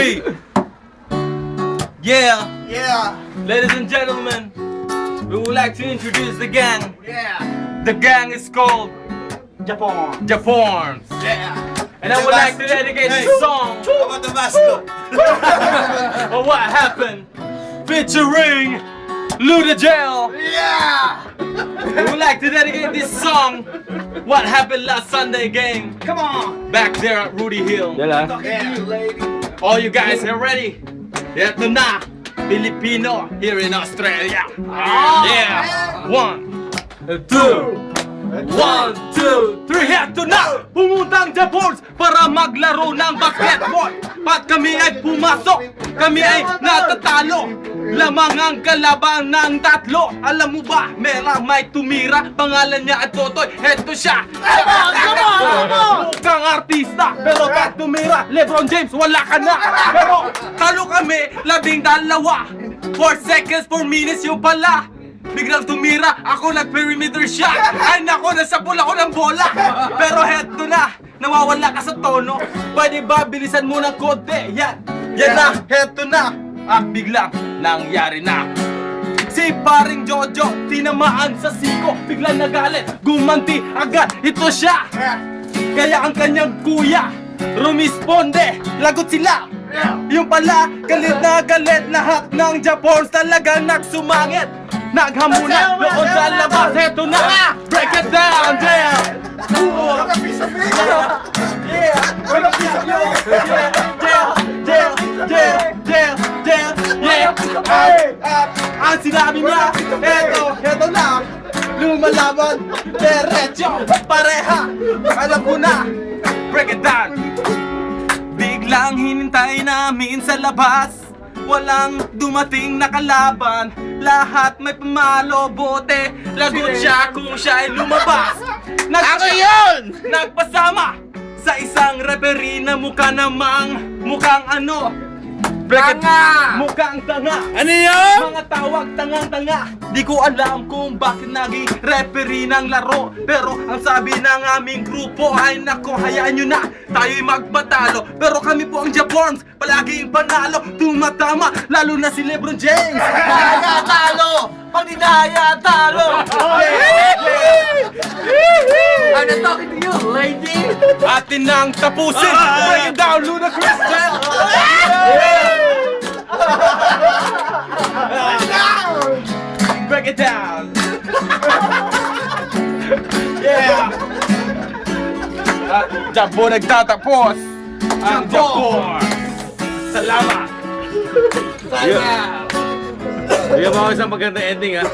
3. Yeah, Yeah. ladies and gentlemen, we would like to introduce the gang. Yeah. The gang is called Japan. Japorns. Yeah. And I would like to dedicate this song How about the mascot? for What Happened, featuring Luda Jail. Yeah. We would like to dedicate this song, What Happened Last Sunday game, Come on. back there at Rudy Hill. Talking to you, lady. All you guys are ready? Ito na, Filipino here in Australia. Yeah. 1, 2. 1, 2, 3, heto na! Pumuntang Japorns para maglaro ng basketball. Pat kami ay pumasok, kami ay natatalo. Lamang ang kalaban ng tatlo. Alam mo ba, merang may tumira, pangalan niya ay Totoy. Heto siya. Mukhang artista, pero pag tumira, Lebron James, wala ka na. Pero talo kami, 12. 4 seconds, 4 minutes yung pala. Biglang tumira, ako nag-perimeter shot. Ay nako, nasapul ako ng bola. Pero heto na, nawawala ka sa tono. Pwede ba bilisan mo ng konti? Yan na, heto na. At biglang nangyari na. Si paring Jojo, tinamaan sa siko. Biglang nagalit, gumanti agad, ito siya. Kaya ang kanyang kuya, rumisponde, lagot sila. Yung pala, galit na galit, lahat ng Japorns talagang nagsumangit. Naghamunan doon sa labas, heto na! Break it down, yeah! What a piece of me. Yeah! What a piece of you! Yeah! Ang sinabi niya, heto na! Lumalaban, derecho, pareha! Alam ko na! Break it down! Biglang hinintay namin sa labas, walang dumating na kalaban. Lahat may pamalo, bote. Lagot siya kung siya ay lumabas. Ako yun! Nagpasama sa isang referee na mukha namang mukhang ano? Tanga! Mukhang tanga. Ano yun? Mga tawag tangang-tanga. Di ko alam kung bakit naging referee ng laro. Pero ang sabi ng aming grupo ay nako, hayaan nyo na, tayo'y magpatalo. Pero kami po ang Japorns, palaging panalo. Tumatama, lalo na si Lebron James. Daya talo. Pag di daya talo. I'm not talking to you, lady. Atin nang tapusin. Break it down, Ludacris. Break it down. Yeah. At dyan po nagtatapos ang Japon. Salamat. Sana. Bigyan mo ako isang magandang ending, ha?